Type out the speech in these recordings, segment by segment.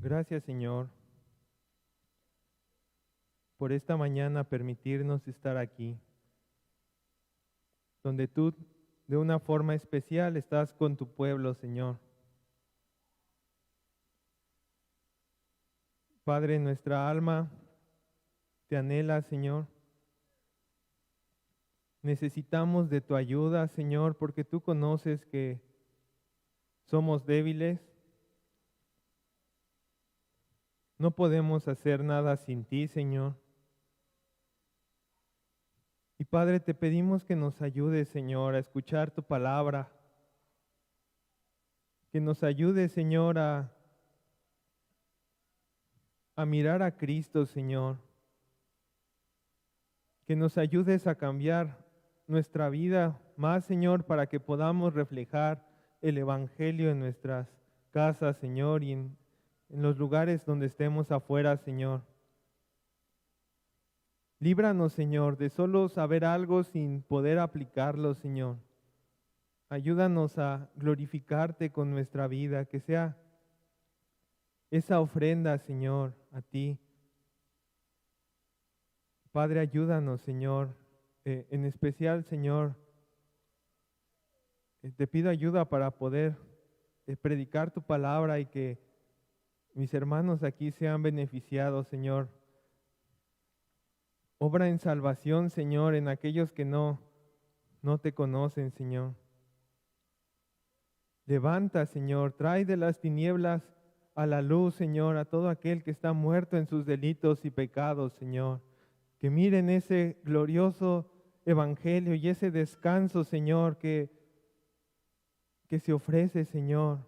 Gracias, Señor, por esta mañana permitirnos estar aquí, donde tú de una forma especial estás con tu pueblo, Señor. Padre, nuestra alma te anhela, Señor. Necesitamos de tu ayuda, Señor, porque tú conoces que somos débiles. No podemos hacer nada sin ti, Señor. Y Padre, te pedimos que nos ayudes, Señor, a escuchar tu palabra. Que nos ayudes, Señor, a mirar a Cristo, Señor. Que nos ayudes a cambiar nuestra vida más, Señor, para que podamos reflejar el Evangelio en nuestras casas, Señor, y en los lugares donde estemos afuera, Señor. Líbranos, Señor, de solo saber algo sin poder aplicarlo, Señor. Ayúdanos a glorificarte con nuestra vida, que sea esa ofrenda, Señor, a ti. Padre, ayúdanos, Señor. En especial, Señor, te pido ayuda para poder predicar tu palabra y que mis hermanos aquí sean beneficiados, Señor. Obra en salvación, Señor, en aquellos que no te conocen, Señor. Levanta, Señor, trae de las tinieblas a la luz, Señor, a todo aquel que está muerto en sus delitos y pecados, Señor. Que miren ese glorioso evangelio y ese descanso, Señor, que se ofrece, Señor.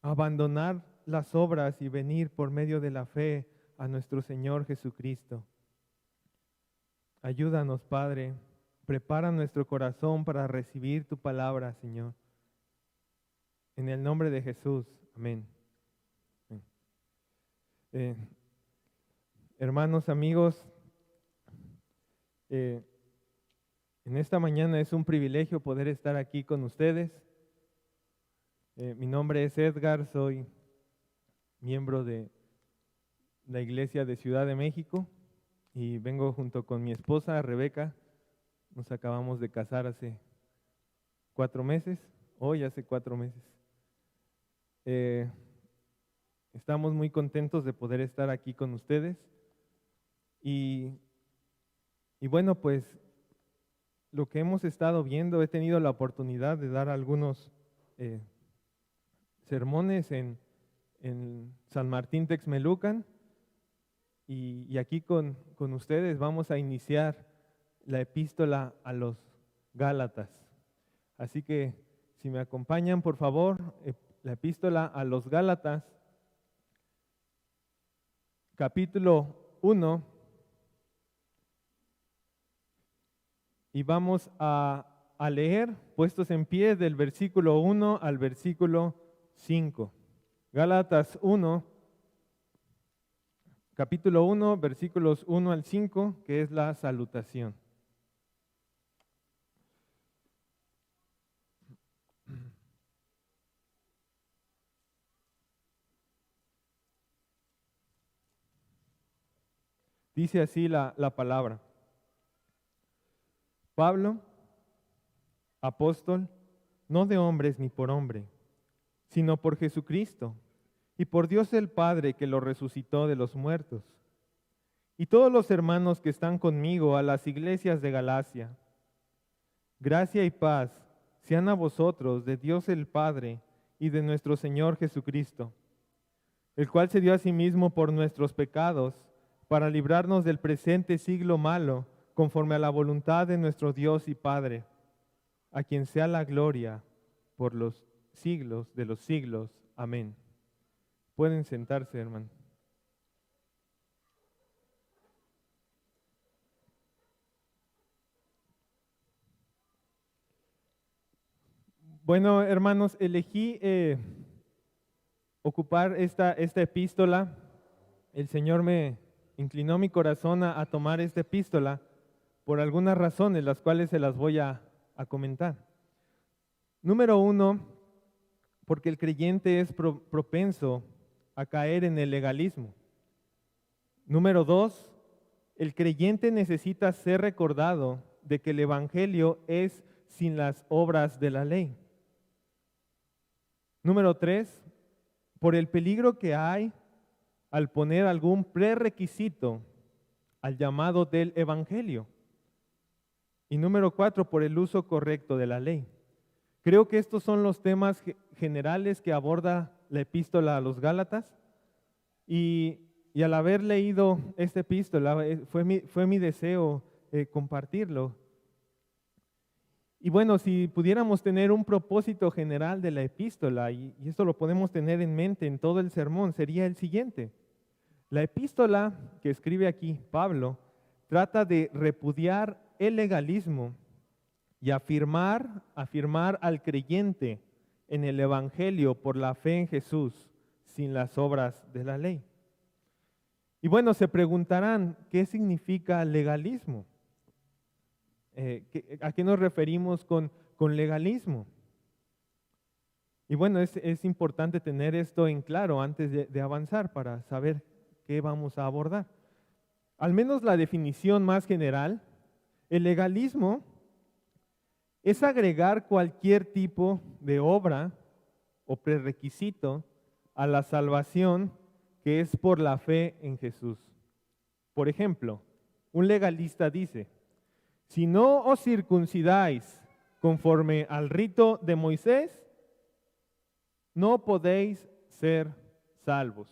Abandonar las obras y venir por medio de la fe a nuestro Señor Jesucristo. Ayúdanos, Padre. Prepara nuestro corazón para recibir tu palabra, Señor. En el nombre de Jesús. Amén. Hermanos, amigos, en esta mañana es un privilegio poder estar aquí con ustedes. Mi nombre es Edgar, soy miembro de la Iglesia de Ciudad de México y vengo junto con mi esposa Rebeca. Nos acabamos de casar hace 4 meses, hoy hace 4 meses. Estamos muy contentos de poder estar aquí con ustedes y bueno, pues lo que hemos estado viendo, he tenido la oportunidad de dar algunos sermones en San Martín Texmelucan y aquí con ustedes vamos a iniciar la epístola a los Gálatas. Así que si me acompañan, por favor, la epístola a los Gálatas, capítulo 1, y vamos a leer, puestos en pie, del versículo 1 al versículo 5. Gálatas 1, capítulo 1, versículos 1 al 5, que es la salutación. Dice así la palabra. Pablo, apóstol, no de hombres ni por hombre, sino por Jesucristo y por Dios el Padre que lo resucitó de los muertos. Y todos los hermanos que están conmigo a las iglesias de Galacia. Gracia y paz sean a vosotros de Dios el Padre y de nuestro Señor Jesucristo, el cual se dio a sí mismo por nuestros pecados para librarnos del presente siglo malo, conforme a la voluntad de nuestro Dios y Padre, a quien sea la gloria por los siglos de los siglos. Amén. Pueden sentarse, hermano. Bueno, hermanos, elegí ocupar esta epístola. El Señor me inclinó mi corazón a tomar esta epístola por algunas razones, las cuales se las voy a comentar. Número 1, porque el creyente es propenso a caer en el legalismo. Número 2, el creyente necesita ser recordado de que el Evangelio es sin las obras de la ley. Número 3, por el peligro que hay al poner algún prerequisito al llamado del Evangelio. Y número 4, por el uso correcto de la ley. Creo que estos son los temas generales que aborda la epístola a los Gálatas. Y al haber leído esta epístola, fue mi deseo compartirlo. Y bueno, si pudiéramos tener un propósito general de la epístola, y esto lo podemos tener en mente en todo el sermón, sería el siguiente. La epístola que escribe aquí Pablo trata de repudiar el legalismo y afirmar al creyente en el Evangelio por la fe en Jesús sin las obras de la ley. Y bueno, se preguntarán, ¿qué significa legalismo? ¿A qué nos referimos con legalismo? Y bueno, es importante tener esto en claro antes de avanzar para saber qué vamos a abordar. Al menos la definición más general, el legalismo es agregar cualquier tipo de obra o prerequisito a la salvación que es por la fe en Jesús. Por ejemplo, un legalista dice, si no os circuncidáis conforme al rito de Moisés, no podéis ser salvos.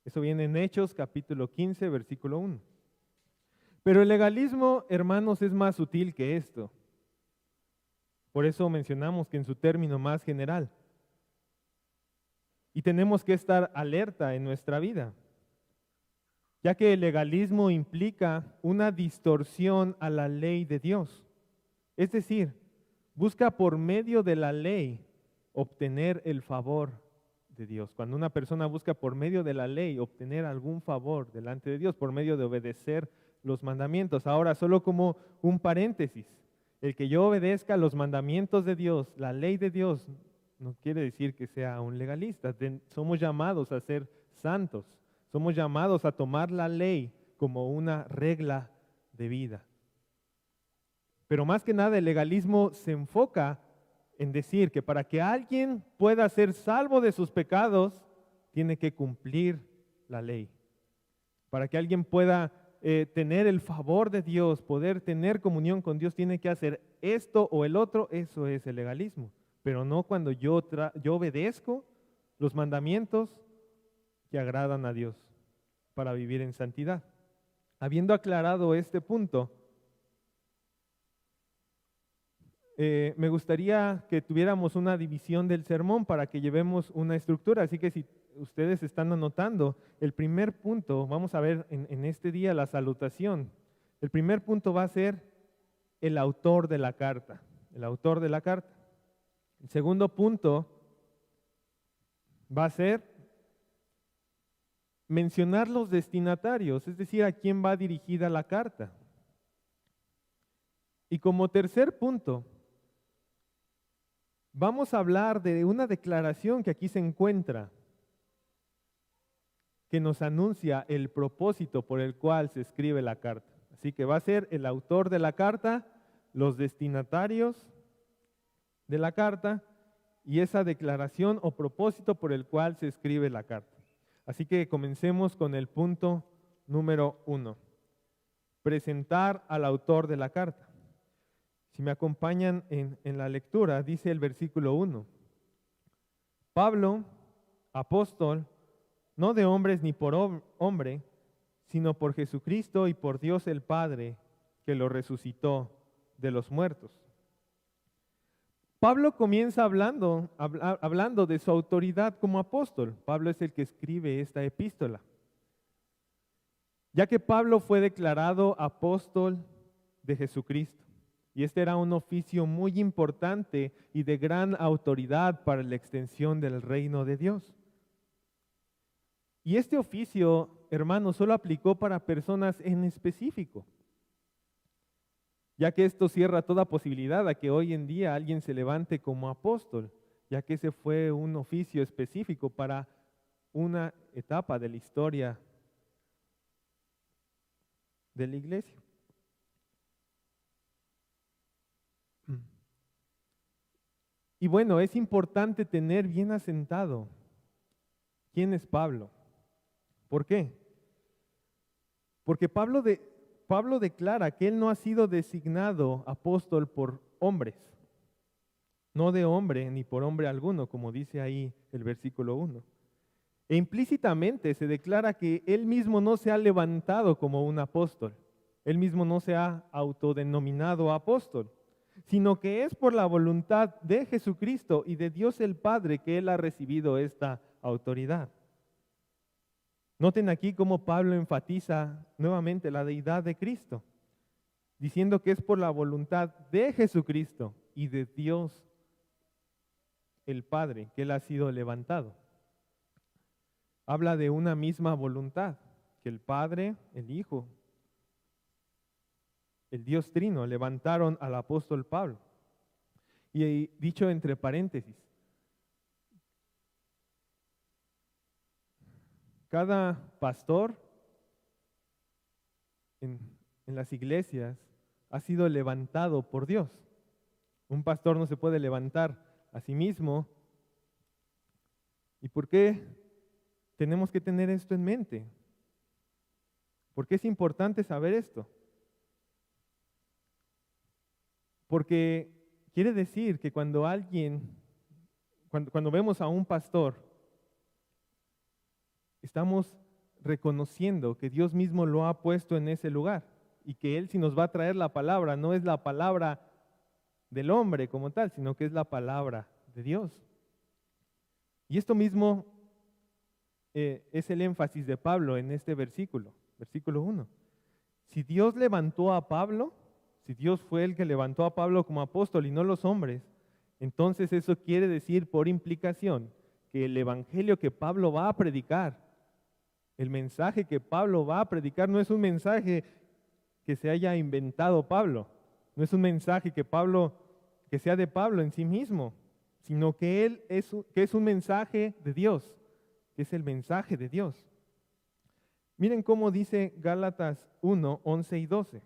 Eso viene en Hechos capítulo 15, versículo 1. Pero el legalismo, hermanos, es más sutil que esto. Por eso mencionamos que en su término más general. Y tenemos que estar alerta en nuestra vida, ya que el legalismo implica una distorsión a la ley de Dios. Es decir, busca por medio de la ley obtener el favor de Dios. Cuando una persona busca por medio de la ley obtener algún favor delante de Dios, por medio de obedecer los mandamientos. Ahora, solo como un paréntesis, el que yo obedezca los mandamientos de Dios, la ley de Dios, no quiere decir que sea un legalista. Somos llamados a ser santos. Somos llamados a tomar la ley como una regla de vida. Pero más que nada el legalismo se enfoca en decir que para que alguien pueda ser salvo de sus pecados, tiene que cumplir la ley. Para que alguien pueda tener el favor de Dios, poder tener comunión con Dios, tiene que hacer esto o el otro. Eso es el legalismo. Pero no cuando yo obedezco los mandamientos que agradan a Dios para vivir en santidad. Habiendo aclarado este punto, me gustaría que tuviéramos una división del sermón para que llevemos una estructura. Así que si ustedes están anotando, el primer punto, vamos a ver en este día la salutación. El primer punto va a ser el autor de la carta. El autor de la carta. El segundo punto va a ser mencionar los destinatarios, es decir, a quién va dirigida la carta. Y como tercer punto, vamos a hablar de una declaración que aquí se encuentra, que nos anuncia el propósito por el cual se escribe la carta. Así que va a ser el autor de la carta, los destinatarios de la carta y esa declaración o propósito por el cual se escribe la carta. Así que comencemos con el punto número 1. Presentar al autor de la carta. Si me acompañan en la lectura, dice el versículo 1. Pablo, apóstol, no de hombres ni por hombre, sino por Jesucristo y por Dios el Padre, que lo resucitó de los muertos. Pablo comienza hablando de su autoridad como apóstol. Pablo es el que escribe esta epístola. Ya que Pablo fue declarado apóstol de Jesucristo. Y este era un oficio muy importante y de gran autoridad para la extensión del reino de Dios. Y este oficio, hermanos, solo aplicó para personas en específico, ya que esto cierra toda posibilidad a que hoy en día alguien se levante como apóstol, ya que ese fue un oficio específico para una etapa de la historia de la iglesia. Y bueno, es importante tener bien asentado quién es Pablo. ¿Por qué? Porque Pablo declara que él no ha sido designado apóstol por hombres, no de hombre ni por hombre alguno, como dice ahí el versículo 1. E implícitamente se declara que él mismo no se ha levantado como un apóstol, él mismo no se ha autodenominado apóstol, sino que es por la voluntad de Jesucristo y de Dios el Padre que él ha recibido esta autoridad. Noten aquí cómo Pablo enfatiza nuevamente la deidad de Cristo, diciendo que es por la voluntad de Jesucristo y de Dios el Padre que él ha sido levantado. Habla de una misma voluntad, que el Padre, el Hijo, el Dios Trino levantaron al apóstol Pablo. Y dicho entre paréntesis, cada pastor en las iglesias ha sido levantado por Dios. Un pastor no se puede levantar a sí mismo. ¿Y por qué tenemos que tener esto en mente? ¿Por qué es importante saber esto? Porque quiere decir que cuando vemos a un pastor, estamos reconociendo que Dios mismo lo ha puesto en ese lugar y que Él, si nos va a traer la palabra, no es la palabra del hombre como tal, sino que es la palabra de Dios. Y esto mismo es el énfasis de Pablo en este versículo 1. Si Dios levantó a Pablo, si Dios fue el que levantó a Pablo como apóstol y no los hombres, entonces eso quiere decir por implicación que el evangelio que Pablo va a predicar, el mensaje que Pablo va a predicar no es un mensaje que se haya inventado Pablo, no es un mensaje que sea de Pablo en sí mismo, sino que es un mensaje de Dios, que es el mensaje de Dios. Miren cómo dice Gálatas 1, 11 y 12.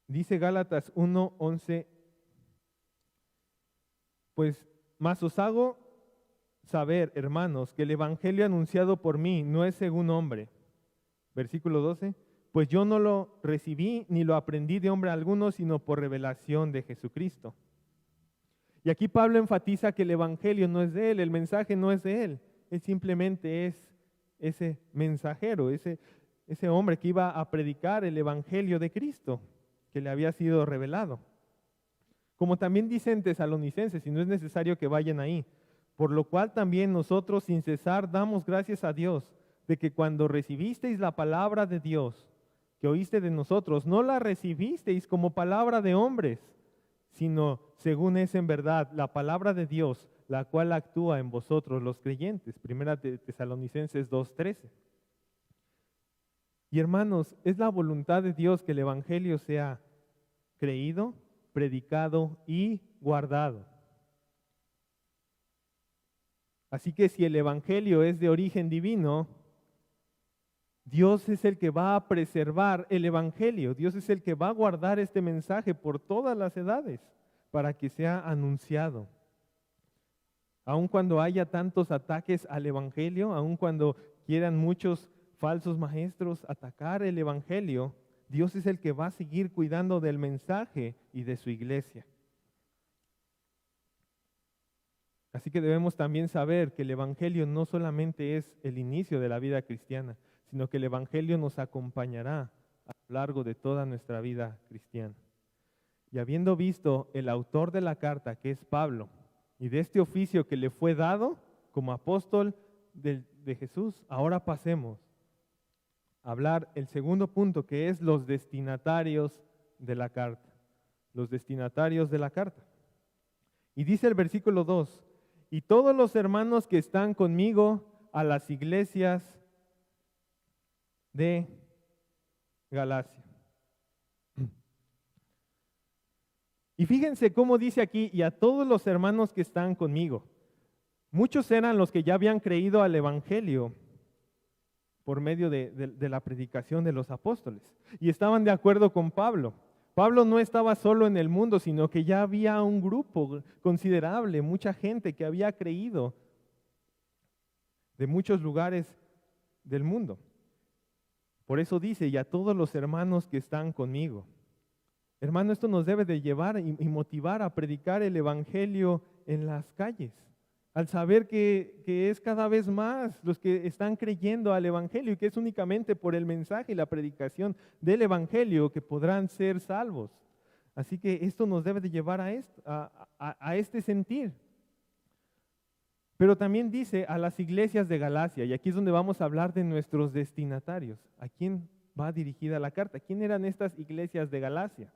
Dice Gálatas 1, 11, pues más os hago saber, hermanos, que el evangelio anunciado por mí no es según hombre. Versículo 12, pues yo no lo recibí ni lo aprendí de hombre alguno, sino por revelación de Jesucristo. Y aquí Pablo enfatiza que el evangelio no es de él, el mensaje no es de él simplemente es ese mensajero, ese hombre que iba a predicar el evangelio de Cristo, que le había sido revelado. Como también dicen Tesalonicenses, y no es necesario que vayan ahí, por lo cual también nosotros sin cesar damos gracias a Dios de que cuando recibisteis la palabra de Dios, que oíste de nosotros, no la recibisteis como palabra de hombres, sino según es en verdad la palabra de Dios, la cual actúa en vosotros los creyentes. Primera de Tesalonicenses 2:13. Y hermanos, es la voluntad de Dios que el evangelio sea creído, predicado y guardado. Así que si el evangelio es de origen divino, Dios es el que va a preservar el evangelio, Dios es el que va a guardar este mensaje por todas las edades para que sea anunciado. Aun cuando haya tantos ataques al evangelio, aun cuando quieran muchos falsos maestros atacar el evangelio, Dios es el que va a seguir cuidando del mensaje y de su iglesia. Así que debemos también saber que el evangelio no solamente es el inicio de la vida cristiana, sino que el evangelio nos acompañará a lo largo de toda nuestra vida cristiana. Y habiendo visto el autor de la carta, que es Pablo, y de este oficio que le fue dado como apóstol de Jesús, ahora pasemos a hablar el segundo punto, que es los destinatarios de la carta. Los destinatarios de la carta. Y dice el versículo 2, y todos los hermanos que están conmigo a las iglesias de Galacia. Y fíjense cómo dice aquí, y a todos los hermanos que están conmigo. Muchos eran los que ya habían creído al Evangelio por medio de la predicación de los apóstoles. Y estaban de acuerdo con Pablo. Pablo no estaba solo en el mundo, sino que ya había un grupo considerable, mucha gente que había creído de muchos lugares del mundo. Por eso dice, y a todos los hermanos que están conmigo. Hermano, esto nos debe de llevar y motivar a predicar el Evangelio en las calles. Al saber que es cada vez más los que están creyendo al Evangelio y que es únicamente por el mensaje y la predicación del Evangelio que podrán ser salvos. Así que esto nos debe de llevar a este sentir. Pero también dice a las iglesias de Galacia, y aquí es donde vamos a hablar de nuestros destinatarios. ¿A quién va dirigida la carta? ¿Quién eran estas iglesias de Galacia?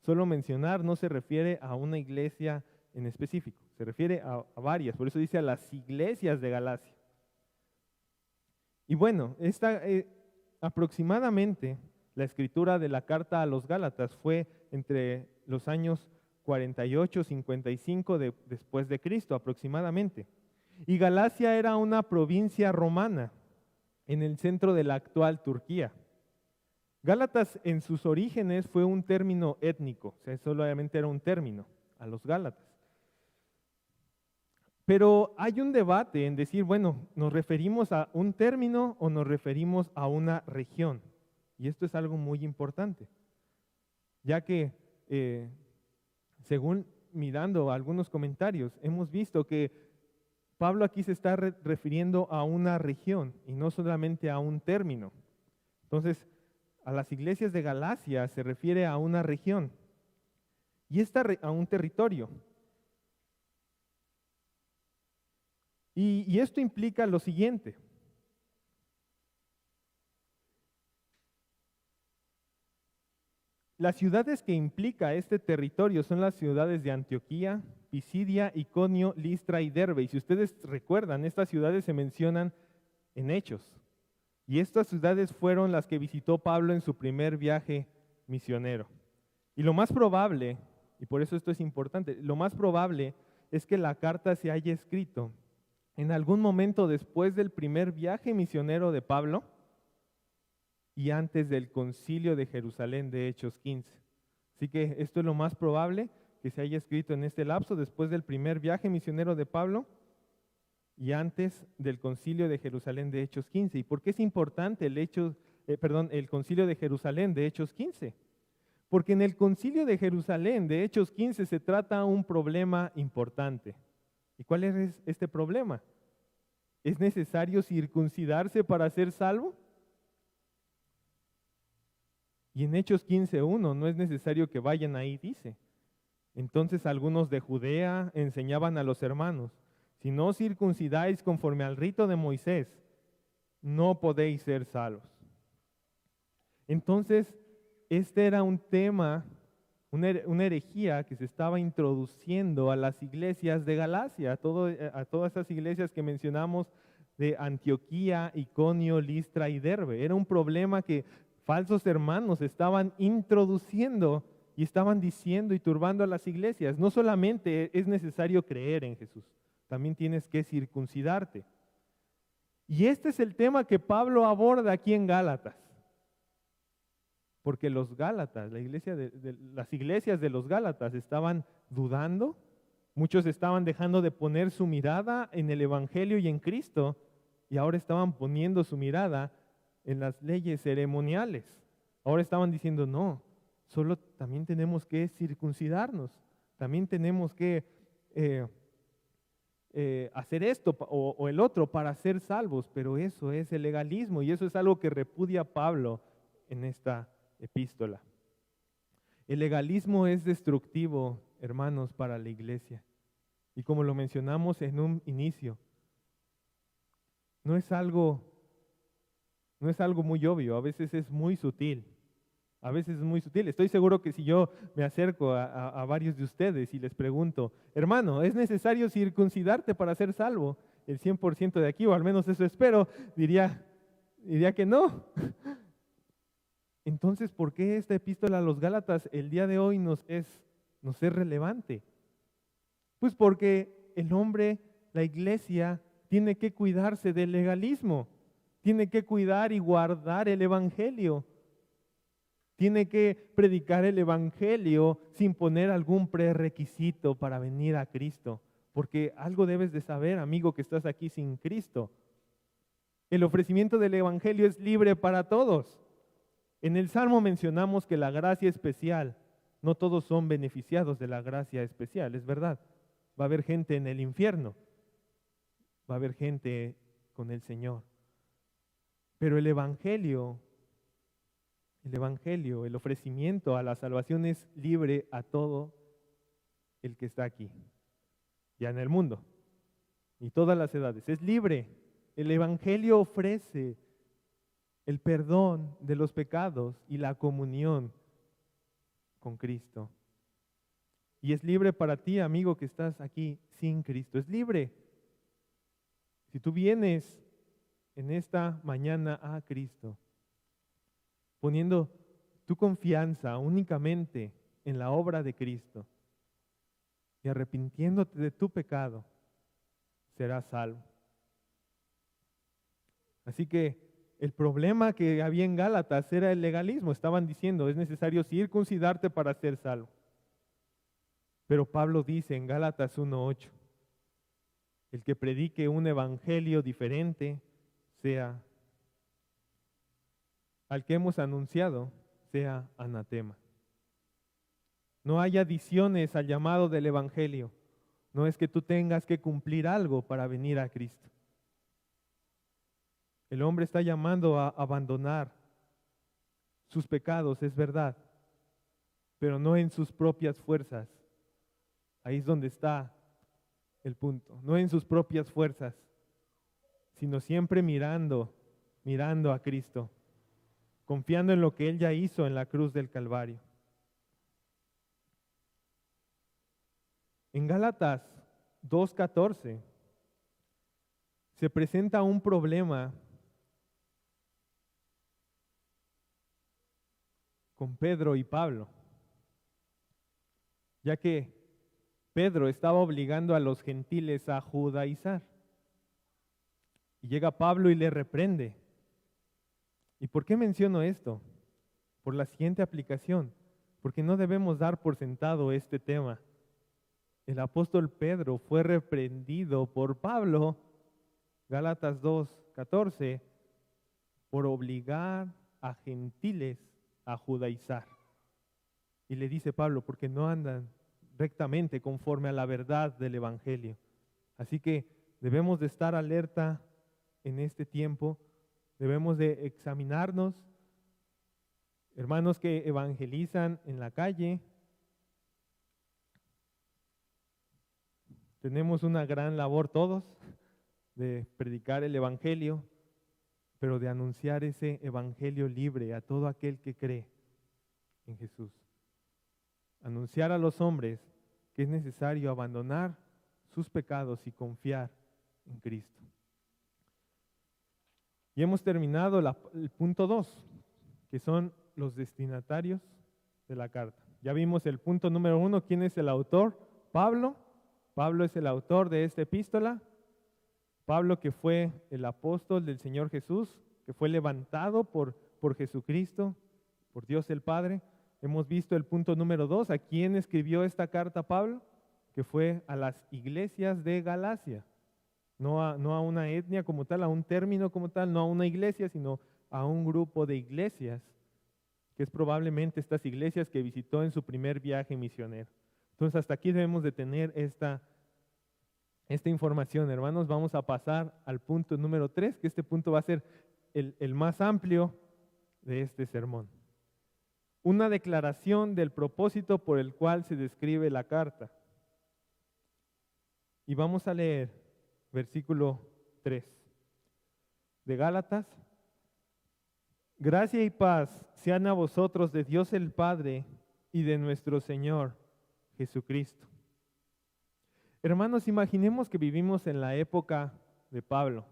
Solo mencionar no se refiere a una iglesia en específico, se refiere a varias, por eso dice a las iglesias de Galacia. Y bueno, aproximadamente la escritura de la carta a los Gálatas fue entre los años 48, 55 después de Cristo aproximadamente. Y Galacia era una provincia romana en el centro de la actual Turquía. Gálatas en sus orígenes fue un término étnico, o sea, solamente era un término, a los Gálatas. Pero hay un debate en decir, bueno, ¿nos referimos a un término o nos referimos a una región? Y esto es algo muy importante, ya que según mirando algunos comentarios, hemos visto que Pablo aquí se está refiriendo a una región y no solamente a un término. Entonces, a las iglesias de Galacia se refiere a una región y a un territorio. Y esto implica lo siguiente. Las ciudades que implica este territorio son las ciudades de Antioquía, Pisidia, Iconio, Listra y Derbe. Y si ustedes recuerdan, estas ciudades se mencionan en Hechos. Y estas ciudades fueron las que visitó Pablo en su primer viaje misionero. Y lo más probable, y por eso esto es importante, lo más probable es que la carta se haya escrito en algún momento después del primer viaje misionero de Pablo y antes del concilio de Jerusalén de Hechos 15. Así que esto es lo más probable que se haya escrito en este lapso después del primer viaje misionero de Pablo y antes del concilio de Jerusalén de Hechos 15. ¿Y por qué es importante el concilio de Jerusalén de Hechos 15? Porque en el concilio de Jerusalén de Hechos 15 se trata un problema importante. ¿Y cuál es este problema? ¿Es necesario circuncidarse para ser salvo? Y en Hechos 15:1 no es necesario que vayan ahí, dice. Entonces algunos de Judea enseñaban a los hermanos, si no circuncidáis conforme al rito de Moisés, no podéis ser salvos. Entonces, este era un tema, una herejía que se estaba introduciendo a las iglesias de Galacia, a todas esas iglesias que mencionamos de Antioquía, Iconio, Listra y Derbe. Era un problema que falsos hermanos estaban introduciendo y estaban diciendo y turbando a las iglesias. No solamente es necesario creer en Jesús, también tienes que circuncidarte. Y este es el tema que Pablo aborda aquí en Gálatas. Porque los Gálatas, las iglesias de los Gálatas estaban dudando, muchos estaban dejando de poner su mirada en el Evangelio y en Cristo, y ahora estaban poniendo su mirada en las leyes ceremoniales. Ahora estaban diciendo, no, solo también tenemos que circuncidarnos, también tenemos que hacer esto o el otro para ser salvos, pero eso es el legalismo y eso es algo que repudia Pablo en esta epístola. El legalismo es destructivo, hermanos, para la iglesia. Y como lo mencionamos en un inicio, no es algo muy obvio, a veces es muy sutil. A veces es muy sutil. Estoy seguro que si yo me acerco a varios de ustedes y les pregunto, hermano, ¿es necesario circuncidarte para ser salvo? El 100% de aquí, o al menos eso espero, diría que no. Entonces, ¿por qué esta epístola a los Gálatas el día de hoy nos es nos es relevante? Pues porque el hombre, la iglesia, tiene que cuidarse del legalismo, tiene que cuidar y guardar el evangelio, tiene que predicar el evangelio sin poner algún prerequisito para venir a Cristo, porque algo debes de saber, amigo, que estás aquí sin Cristo. El ofrecimiento del evangelio es libre para todos. En el Salmo mencionamos que la gracia especial, no todos son beneficiados de la gracia especial, es verdad. Va a haber gente en el infierno, va a haber gente con el Señor. Pero el evangelio, el ofrecimiento a la salvación es libre a todo el que está aquí, ya en el mundo, y todas las edades. Es libre. El evangelio ofrece el perdón de los pecados y la comunión con Cristo. Y es libre para ti, amigo, que estás aquí sin Cristo. Es libre. Si tú vienes en esta mañana a Cristo, poniendo tu confianza únicamente en la obra de Cristo y arrepintiéndote de tu pecado, serás salvo. Así que el problema que había en Gálatas era el legalismo. Estaban diciendo, es necesario circuncidarte para ser salvo. Pero Pablo dice en Gálatas 1:8, el que predique un evangelio diferente sea, al que hemos anunciado, sea anatema. No hay adiciones al llamado del evangelio. No es que tú tengas que cumplir algo para venir a Cristo. El hombre está llamando a abandonar sus pecados, es verdad, pero no en sus propias fuerzas. Ahí es donde está el punto. No en sus propias fuerzas, sino siempre mirando a Cristo, confiando en lo que Él ya hizo en la cruz del Calvario. En Gálatas 2:14 se presenta un problema con Pedro y Pablo, ya que Pedro estaba obligando a los gentiles a judaizar. Y llega Pablo y le reprende. ¿Y por qué menciono esto? Por la siguiente aplicación, porque no debemos dar por sentado este tema. El apóstol Pedro fue reprendido por Pablo, Gálatas 2:14, por obligar a gentiles a judaizar. Y le dice Pablo, porque no andan rectamente conforme a la verdad del evangelio. Así que debemos de estar alerta en este tiempo, debemos de examinarnos, hermanos que evangelizan en la calle. Tenemos una gran labor todos de predicar el evangelio, pero de anunciar ese evangelio libre a todo aquel que cree en Jesús. Anunciar a los hombres que es necesario abandonar sus pecados y confiar en Cristo. Y hemos terminado el punto 2, que son los destinatarios de la carta. Ya vimos el punto número 1, ¿quién es el autor? Pablo. Pablo es el autor de esta epístola. Pablo, que fue el apóstol del Señor Jesús, que fue levantado por Jesucristo, por Dios el Padre. Hemos visto el punto número 2, ¿a quién escribió esta carta Pablo? Que fue a las iglesias de Galacia. No a una etnia como tal, a un término como tal, no a una iglesia, sino a un grupo de iglesias, que es probablemente estas iglesias que visitó en su primer viaje misionero. Entonces hasta aquí debemos de tener esta información, hermanos. Vamos a pasar al punto número 3, que este punto va a ser el más amplio de este sermón. Una declaración del propósito por el cual se describe la carta. Y vamos a leer versículo 3 de Gálatas. Gracia y paz sean a vosotros de Dios el Padre y de nuestro Señor Jesucristo. Hermanos, imaginemos que vivimos en la época de Pablo,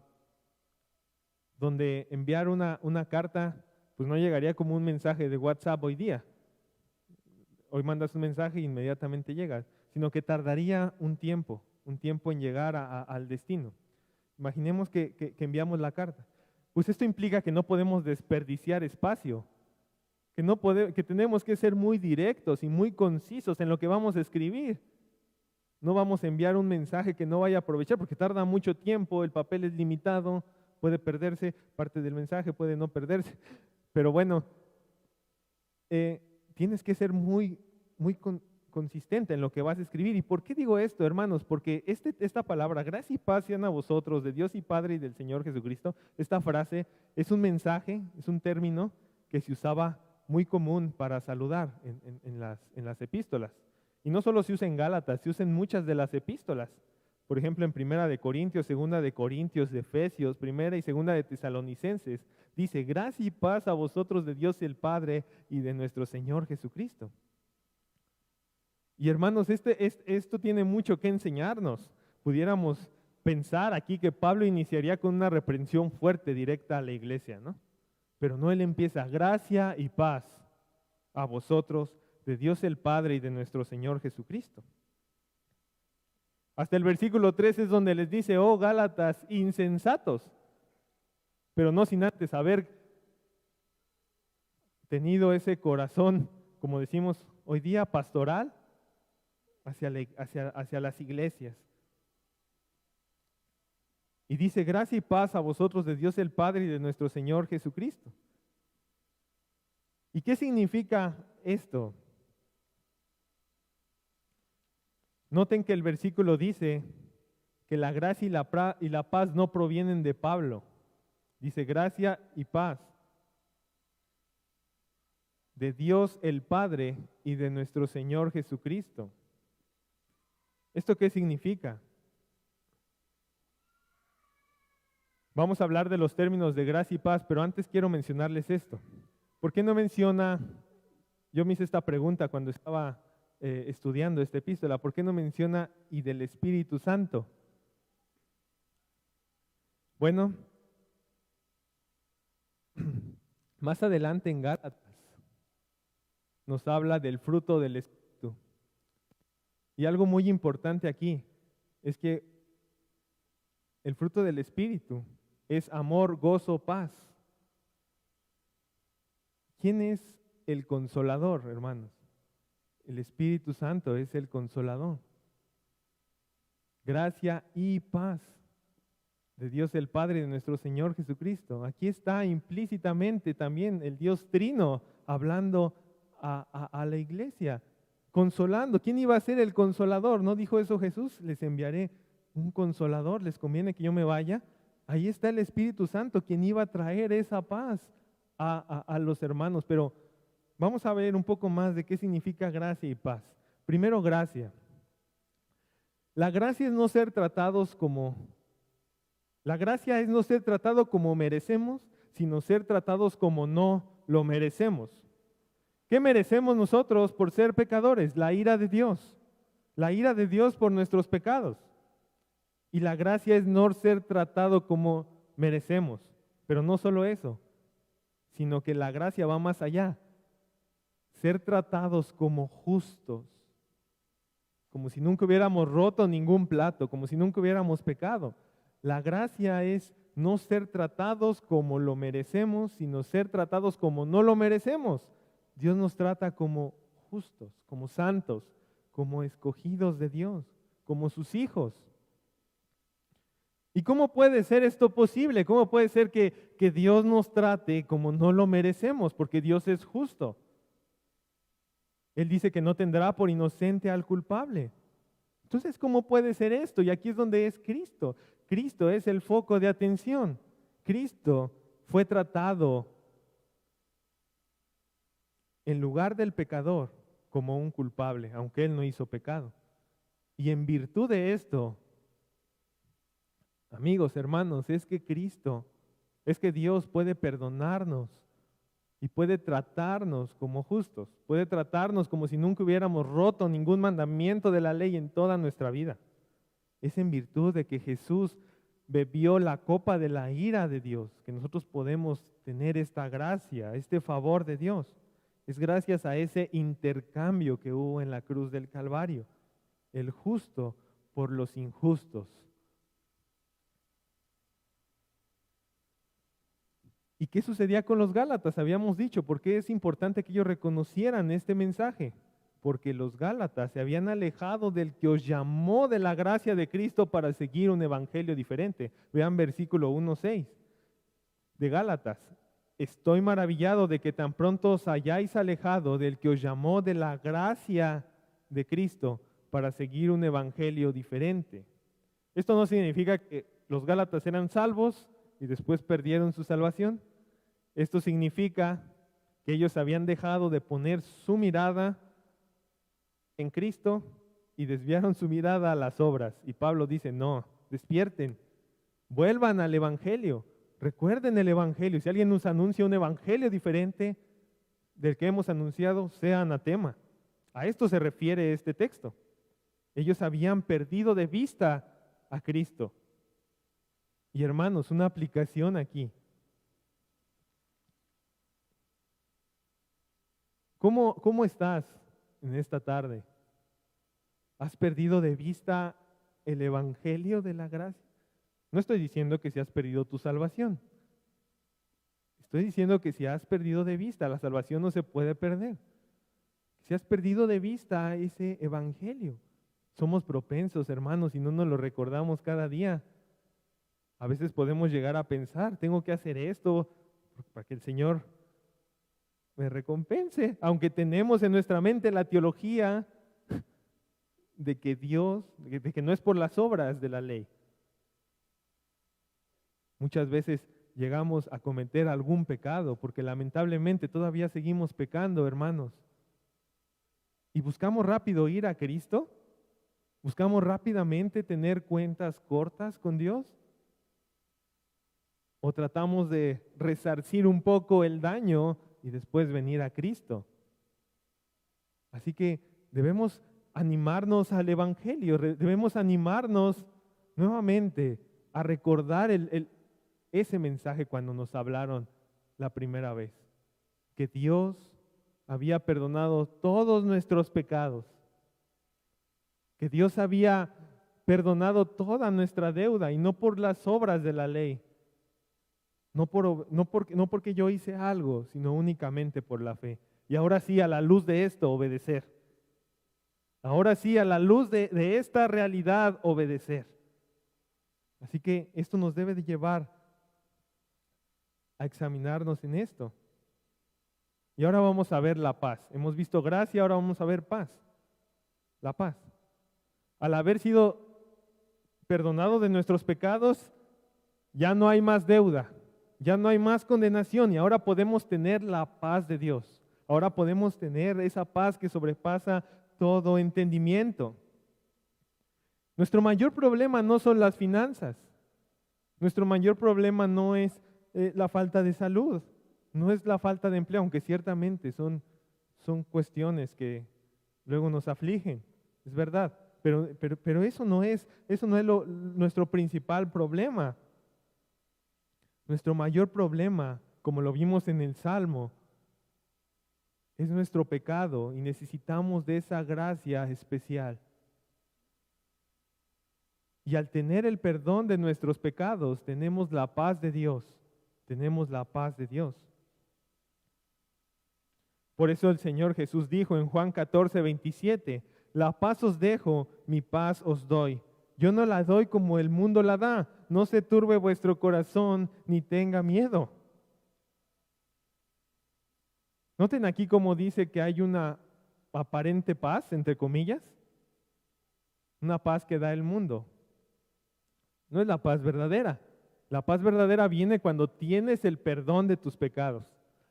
donde enviar una carta pues no llegaría como un mensaje de WhatsApp hoy día. hoy mandas un mensaje e inmediatamente llegas, sino que tardaría un tiempo en llegar al destino. Imaginemos que enviamos la carta. Pues esto implica que no podemos desperdiciar espacio, que tenemos que ser muy directos y muy concisos en lo que vamos a escribir. No vamos a enviar un mensaje que no vaya a aprovechar porque tarda mucho tiempo, el papel es limitado, puede perderse, parte del mensaje puede no perderse. Pero bueno, tienes que ser muy consistente en lo que vas a escribir. ¿Y por qué digo esto, hermanos? Porque esta palabra, gracia y paz sean a vosotros, de Dios y Padre y del Señor Jesucristo, esta frase es un mensaje, es un término que se usaba muy común para saludar en las epístolas. Y no solo se usa en Gálatas, se usa en muchas de las epístolas. Por ejemplo, en Primera de Corintios, Segunda de Corintios, de Efesios, Primera y Segunda de Tesalonicenses, dice, gracia y paz a vosotros de Dios el Padre y de nuestro Señor Jesucristo. Y hermanos, esto tiene mucho que enseñarnos. Pudiéramos pensar aquí que Pablo iniciaría con una reprensión fuerte directa a la iglesia, ¿no? Pero no, él empieza, gracia y paz a vosotros de Dios el Padre y de nuestro Señor Jesucristo. Hasta el versículo 3 es donde les dice, oh Gálatas insensatos, pero no sin antes haber tenido ese corazón, como decimos hoy día, pastoral hacia las iglesias. Y dice, gracia y paz a vosotros de Dios el Padre y de nuestro Señor Jesucristo. ¿Y qué significa esto? Noten que el versículo dice que la gracia y la paz no provienen de Pablo. Dice gracia y paz de Dios el Padre y de nuestro Señor Jesucristo. ¿Esto qué significa? Vamos a hablar de los términos de gracia y paz, pero antes quiero mencionarles esto. ¿Por qué no menciona, yo me hice esta pregunta cuando estaba estudiando esta epístola, ¿por qué no menciona y del Espíritu Santo? Bueno, más adelante en Gálatas nos habla del fruto del Espíritu. Y algo muy importante aquí es que el fruto del Espíritu es amor, gozo, paz. ¿Quién es el consolador, hermanos? El Espíritu Santo es el consolador. Gracia y paz de Dios el Padre y de nuestro Señor Jesucristo. Aquí está implícitamente también el Dios Trino hablando a la iglesia, consolando. ¿Quién iba a ser el consolador? ¿No dijo eso Jesús? Les enviaré un consolador, les conviene que yo me vaya. Ahí está el Espíritu Santo, quien iba a traer esa paz a los hermanos. Pero vamos a ver un poco más de qué significa gracia y paz. Primero, gracia. La gracia es no ser tratados la gracia es no ser tratado como merecemos, sino ser tratados como no lo merecemos. ¿Qué merecemos nosotros por ser pecadores? La ira de Dios. La ira de Dios por nuestros pecados. Y la gracia es no ser tratado como merecemos. Pero no solo eso, sino que la gracia va más allá. Ser tratados como justos, como si nunca hubiéramos roto ningún plato, como si nunca hubiéramos pecado. La gracia es no ser tratados como lo merecemos, sino ser tratados como no lo merecemos. Dios nos trata como justos, como santos, como escogidos de Dios, como sus hijos. ¿Y cómo puede ser esto posible? ¿Cómo puede ser que Dios nos trate como no lo merecemos? Porque Dios es justo. Él dice que no tendrá por inocente al culpable. Entonces, ¿cómo puede ser esto? Y aquí es donde es Cristo. Cristo es el foco de atención. Cristo fue tratado en lugar del pecador como un culpable, aunque Él no hizo pecado. Y en virtud de esto, amigos, hermanos, es que Dios puede perdonarnos y puede tratarnos como justos, puede tratarnos como si nunca hubiéramos roto ningún mandamiento de la ley en toda nuestra vida. Es en virtud de que Jesús bebió la copa de la ira de Dios, que nosotros podemos tener esta gracia, este favor de Dios. Es gracias a ese intercambio que hubo en la cruz del Calvario, el justo por los injustos. ¿Y qué sucedía con los Gálatas? Habíamos dicho, ¿por qué es importante que ellos reconocieran este mensaje? Porque los Gálatas se habían alejado del que os llamó de la gracia de Cristo para seguir un evangelio diferente. Vean versículo 1:6 de Gálatas. Estoy maravillado de que tan pronto os hayáis alejado del que os llamó de la gracia de Cristo para seguir un evangelio diferente. Esto no significa que los Gálatas eran salvos y después perdieron su salvación. Esto significa que ellos habían dejado de poner su mirada en Cristo y desviaron su mirada a las obras. Y Pablo dice, no, despierten, vuelvan al evangelio, recuerden el evangelio. Si alguien nos anuncia un evangelio diferente del que hemos anunciado, sea anatema. A esto se refiere este texto. Ellos habían perdido de vista a Cristo. Y hermanos, una aplicación aquí. ¿Cómo estás en esta tarde? ¿Has perdido de vista el evangelio de la gracia? No estoy diciendo que si has perdido tu salvación. Estoy diciendo que si has perdido de vista, la salvación no se puede perder. Si has perdido de vista ese evangelio, somos propensos, hermanos, y no nos lo recordamos cada día. A veces podemos llegar a pensar, tengo que hacer esto para que el Señor me recompense, aunque tenemos en nuestra mente la teología de que Dios, de que no es por las obras de la ley. Muchas veces llegamos a cometer algún pecado, porque lamentablemente todavía seguimos pecando, hermanos. Y buscamos rápido ir a Cristo, buscamos rápidamente tener cuentas cortas con Dios, o tratamos de resarcir un poco el daño y después venir a Cristo. Así que debemos animarnos al evangelio, debemos animarnos nuevamente a recordar ese mensaje cuando nos hablaron la primera vez, que Dios había perdonado todos nuestros pecados, que Dios había perdonado toda nuestra deuda y no por las obras de la ley, no porque yo hice algo, sino únicamente por la fe. Y ahora sí, a la luz de esto, obedecer. Ahora sí, a la luz de esta realidad, obedecer. Así que esto nos debe de llevar a examinarnos en esto. Y ahora vamos a ver la paz. Hemos visto gracia, ahora vamos a ver paz. La paz. Al haber sido perdonado de nuestros pecados, ya no hay más deuda. Ya no hay más condenación y ahora podemos tener la paz de Dios. Ahora podemos tener esa paz que sobrepasa todo entendimiento. Nuestro mayor problema no son las finanzas. Nuestro mayor problema no es la falta de salud. No es la falta de empleo, aunque ciertamente son cuestiones que luego nos afligen. Es verdad. Pero eso no es nuestro principal problema. Nuestro mayor problema, como lo vimos en el Salmo, es nuestro pecado y necesitamos de esa gracia especial. Y al tener el perdón de nuestros pecados, tenemos la paz de Dios. Tenemos la paz de Dios. Por eso el Señor Jesús dijo en Juan 14:27, la paz os dejo, mi paz os doy. Yo no la doy como el mundo la da. No se turbe vuestro corazón ni tenga miedo. Noten aquí cómo dice que hay una aparente paz, entre comillas. Una paz que da el mundo. No es la paz verdadera. La paz verdadera viene cuando tienes el perdón de tus pecados.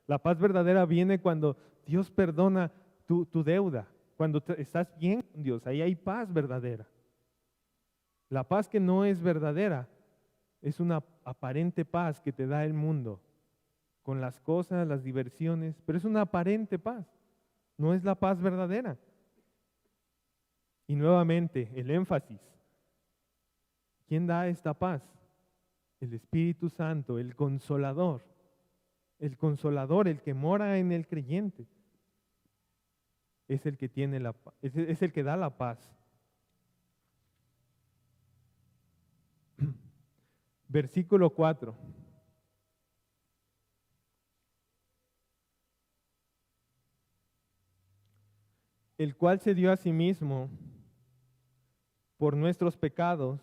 La paz verdadera viene cuando Dios perdona tu deuda. Cuando estás bien con Dios, ahí hay paz verdadera. La paz que no es verdadera es una aparente paz que te da el mundo, con las cosas, las diversiones, pero es una aparente paz, no es la paz verdadera. Y nuevamente, el énfasis. ¿Quién da esta paz? El Espíritu Santo, el Consolador, el que mora en el creyente. es el que tiene es el que da la paz. Versículo 4. El cual se dio a sí mismo por nuestros pecados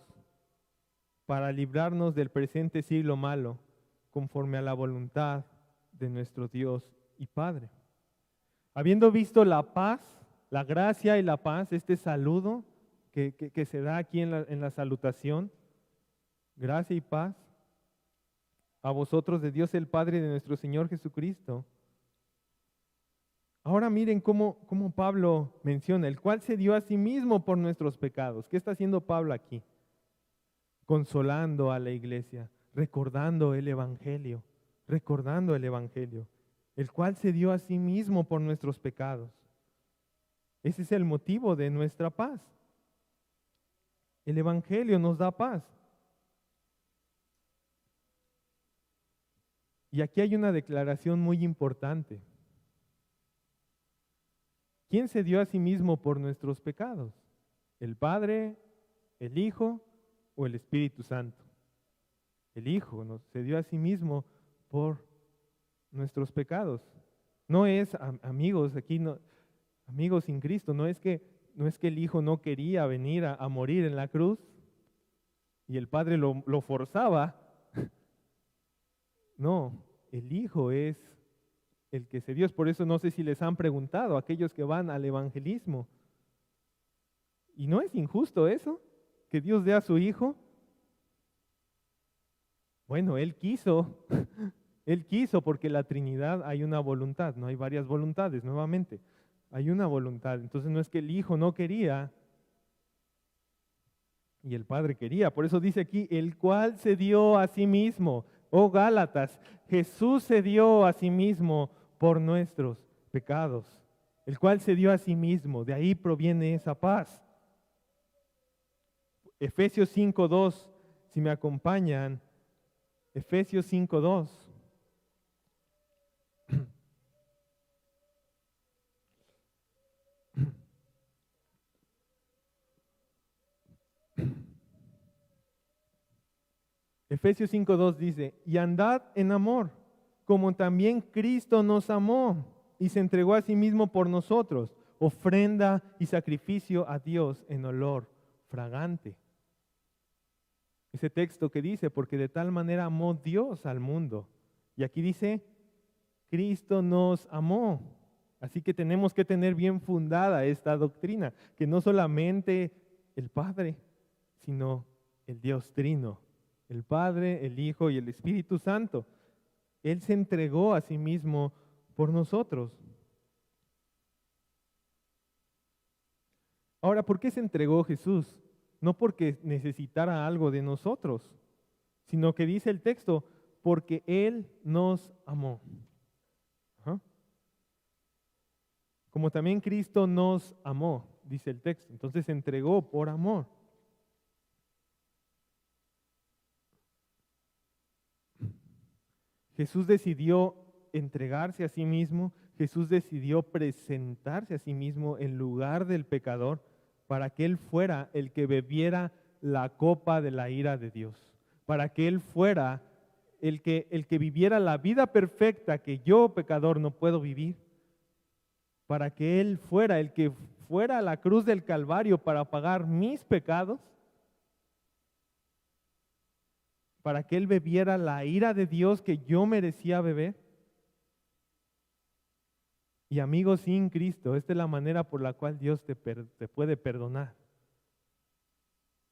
para librarnos del presente siglo malo, conforme a la voluntad de nuestro Dios y Padre. Habiendo visto la paz, la gracia y la paz, este saludo que se da aquí en la salutación, gracia y paz, a vosotros de Dios el Padre y de nuestro Señor Jesucristo. Ahora miren cómo Pablo menciona, el cual se dio a sí mismo por nuestros pecados. ¿Qué está haciendo Pablo aquí? Consolando a la iglesia, recordando el Evangelio, el cual se dio a sí mismo por nuestros pecados. Ese es el motivo de nuestra paz. El Evangelio nos da paz. Y aquí hay una declaración muy importante. ¿Quién se dio a sí mismo por nuestros pecados? ¿El Padre, el Hijo o el Espíritu Santo? El Hijo se dio a sí mismo por nuestros pecados. No es, amigos, aquí no, amigos sin Cristo, no es que el Hijo no quería venir a morir en la cruz y el Padre lo forzaba. No, el Hijo es el que se dio. Por eso no sé si les han preguntado a aquellos que van al evangelismo. ¿Y no es injusto eso? ¿Que Dios dé a su Hijo? Bueno, Él quiso, Él quiso porque la Trinidad hay una voluntad, no hay varias voluntades, nuevamente. Hay una voluntad. Entonces no es que el Hijo no quería y el Padre quería. Por eso dice aquí, el cual se dio a sí mismo. Oh Gálatas, Jesús se dio a sí mismo por nuestros pecados. El cual se dio a sí mismo. De ahí proviene esa paz. Efesios 5:2, si me acompañan. Efesios 5:2. Efesios 5:2 dice, y andad en amor, como también Cristo nos amó y se entregó a sí mismo por nosotros, ofrenda y sacrificio a Dios en olor fragante. Ese texto que dice, porque de tal manera amó Dios al mundo. Y aquí dice, Cristo nos amó. Así que tenemos que tener bien fundada esta doctrina, que no solamente el Padre, sino el Dios Trino, el Padre, el Hijo y el Espíritu Santo. Él se entregó a sí mismo por nosotros. Ahora, ¿por qué se entregó Jesús? No porque necesitara algo de nosotros, sino que dice el texto, porque Él nos amó. Ajá. Como también Cristo nos amó, dice el texto. Entonces se entregó por amor. Jesús decidió entregarse a sí mismo, Jesús decidió presentarse a sí mismo en lugar del pecador para que Él fuera el que bebiera la copa de la ira de Dios, para que Él fuera el que viviera la vida perfecta que yo, pecador, no puedo vivir, para que Él fuera el que fuera a la cruz del Calvario para pagar mis pecados, para que Él bebiera la ira de Dios que yo merecía beber. Y amigos, sin Cristo, esta es la manera por la cual Dios te puede perdonar.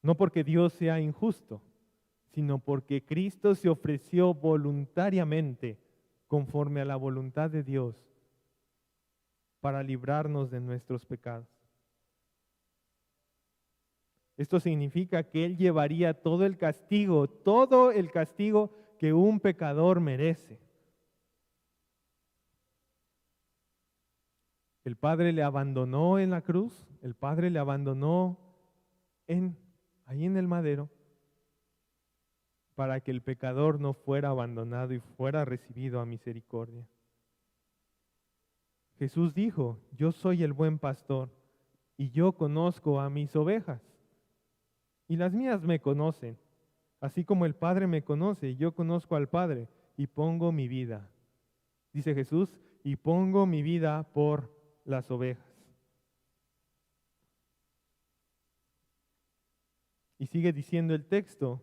No porque Dios sea injusto, sino porque Cristo se ofreció voluntariamente conforme a la voluntad de Dios para librarnos de nuestros pecados. Esto significa que Él llevaría todo el castigo que un pecador merece. El Padre le abandonó en la cruz, el Padre le abandonó ahí en el madero, para que el pecador no fuera abandonado y fuera recibido a misericordia. Jesús dijo, yo soy el buen pastor y yo conozco a mis ovejas y las mías me conocen, así como el Padre me conoce, yo conozco al Padre y pongo mi vida, dice Jesús, y pongo mi vida por las ovejas. Y sigue diciendo el texto,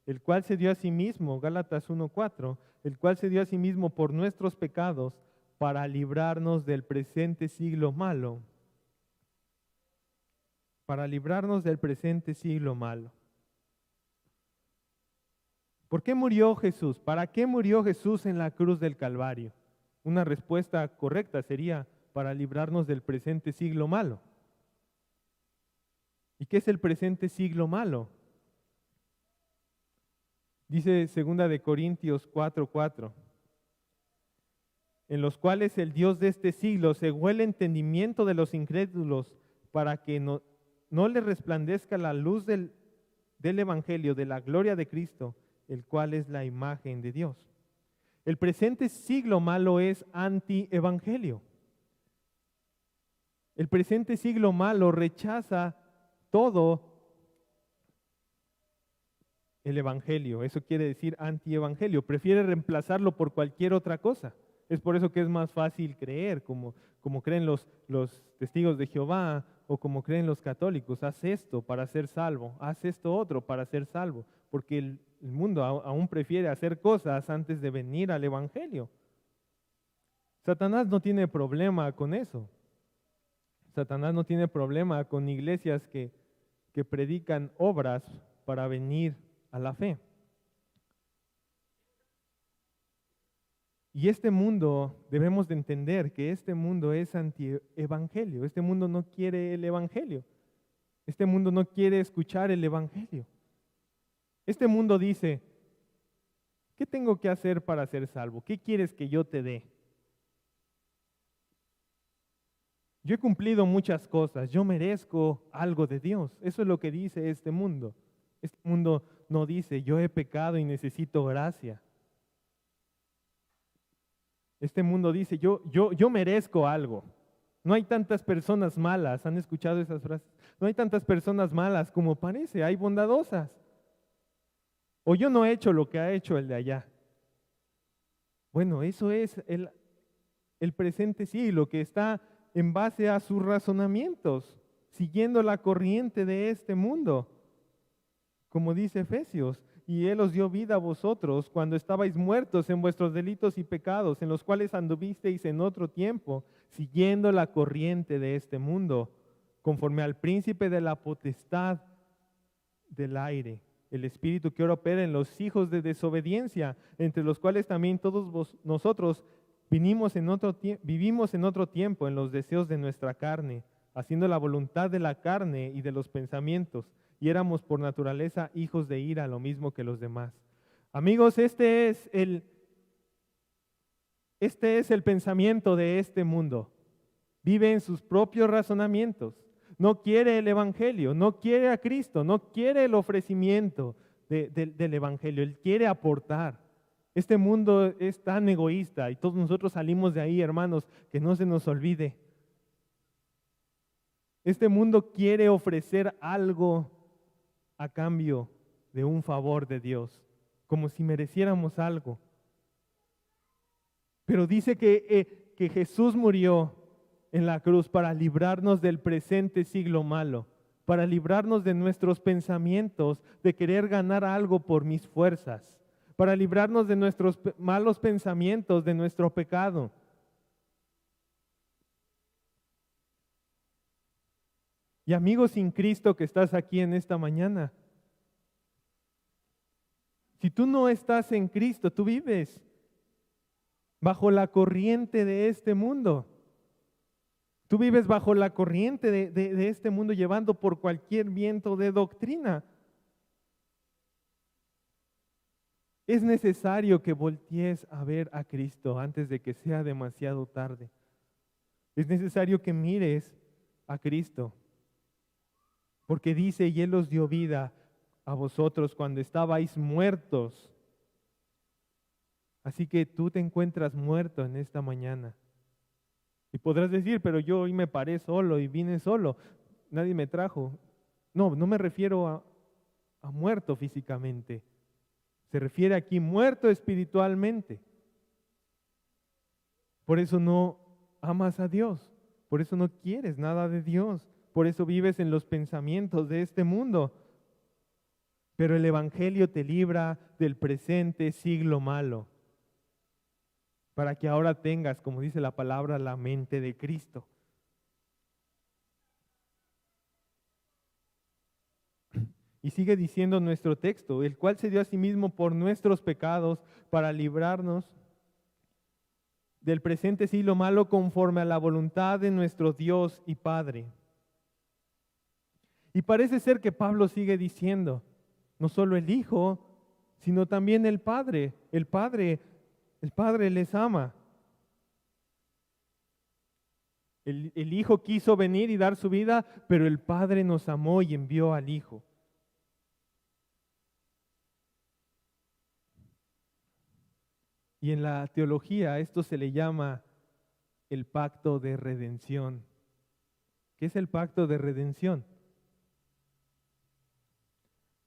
el cual se dio a sí mismo, Gálatas 1:4, el cual se dio a sí mismo por nuestros pecados para librarnos del presente siglo malo. Para librarnos del presente siglo malo. ¿Por qué murió Jesús? ¿Para qué murió Jesús en la cruz del Calvario? Una respuesta correcta sería para librarnos del presente siglo malo. ¿Y qué es el presente siglo malo? Dice 2 de Corintios 4:4, en los cuales el Dios de este siglo cegó el entendimiento de los incrédulos para que no le resplandezca la luz del Evangelio, de la gloria de Cristo, el cual es la imagen de Dios. El presente siglo malo es anti-evangelio. El presente siglo malo rechaza todo el evangelio. Eso quiere decir anti-evangelio. Prefiere reemplazarlo por cualquier otra cosa. Es por eso que es más fácil creer, como creen los testigos de Jehová o como creen los católicos. Haz esto para ser salvo, haz esto otro para ser salvo. Porque el mundo aún prefiere hacer cosas antes de venir al evangelio. Satanás no tiene problema con eso. Satanás no tiene problema con iglesias que predican obras para venir a la fe. Y este mundo, debemos de entender que este mundo es anti-evangelio. Este mundo no quiere el evangelio. Este mundo no quiere escuchar el evangelio. Este mundo dice, ¿qué tengo que hacer para ser salvo? ¿Qué quieres que yo te dé? Yo he cumplido muchas cosas, yo merezco algo de Dios. Eso es lo que dice este mundo. Este mundo no dice, yo he pecado y necesito gracia. Este mundo dice, yo merezco algo. No hay tantas personas malas, ¿han escuchado esas frases? No hay tantas personas malas como parece, hay bondadosas. O yo no he hecho lo que ha hecho el de allá. Bueno, eso es el presente siglo que está en base a sus razonamientos, siguiendo la corriente de este mundo. Como dice Efesios, y Él os dio vida a vosotros cuando estabais muertos en vuestros delitos y pecados, en los cuales anduvisteis en otro tiempo, siguiendo la corriente de este mundo, conforme al príncipe de la potestad del aire, el espíritu que ahora opera en los hijos de desobediencia, entre los cuales también todos nosotros vivimos en otro tiempo en los deseos de nuestra carne, haciendo la voluntad de la carne y de los pensamientos, y éramos por naturaleza hijos de ira, lo mismo que los demás. Amigos, este es el pensamiento de este mundo. Vive en sus propios razonamientos. No quiere el evangelio, no quiere a Cristo, no quiere el ofrecimiento del evangelio. Él quiere aportar. Este mundo es tan egoísta y todos nosotros salimos de ahí, hermanos, que no se nos olvide. Este mundo quiere ofrecer algo a cambio de un favor de Dios, como si mereciéramos algo. Pero dice que Jesús murió en la cruz para librarnos del presente siglo malo, para librarnos de nuestros pensamientos, de querer ganar algo por mis fuerzas, para librarnos de nuestros malos pensamientos, de nuestro pecado. Y amigo sin Cristo que estás aquí en esta mañana, si tú no estás en Cristo, tú vives bajo la corriente de este mundo. Tú vives bajo la corriente de este mundo, llevando por cualquier viento de doctrina. Es necesario que voltees a ver a Cristo antes de que sea demasiado tarde. Es necesario que mires a Cristo, porque dice, y Él os dio vida a vosotros cuando estabais muertos. Así que tú te encuentras muerto en esta mañana. Y podrás decir, pero yo hoy me paré solo y vine solo, nadie me trajo. No, no me refiero a muerto físicamente, se refiere aquí muerto espiritualmente. Por eso no amas a Dios, por eso no quieres nada de Dios, por eso vives en los pensamientos de este mundo. Pero el Evangelio te libra del presente siglo malo, para que ahora tengas, como dice la palabra, la mente de Cristo. Y sigue diciendo nuestro texto, el cual se dio a sí mismo por nuestros pecados para librarnos del presente siglo malo conforme a la voluntad de nuestro Dios y Padre. Y parece ser que Pablo sigue diciendo, no solo el Hijo, sino también el Padre. El Padre les ama. El Hijo quiso venir y dar su vida, pero el Padre nos amó y envió al Hijo. Y en la teología esto se le llama el pacto de redención. ¿Qué es el pacto de redención?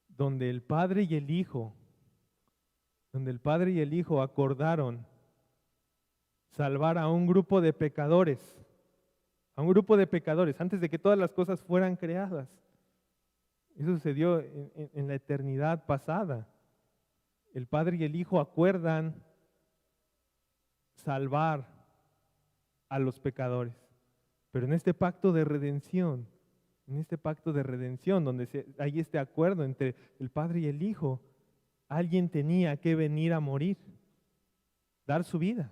Donde el Padre y el Hijo acordaron salvar a un grupo de pecadores, antes de que todas las cosas fueran creadas. Eso sucedió en la eternidad pasada. El Padre y el Hijo acuerdan salvar a los pecadores. Pero en este pacto de redención, donde hay este acuerdo entre el Padre y el Hijo, alguien tenía que venir a morir, dar su vida,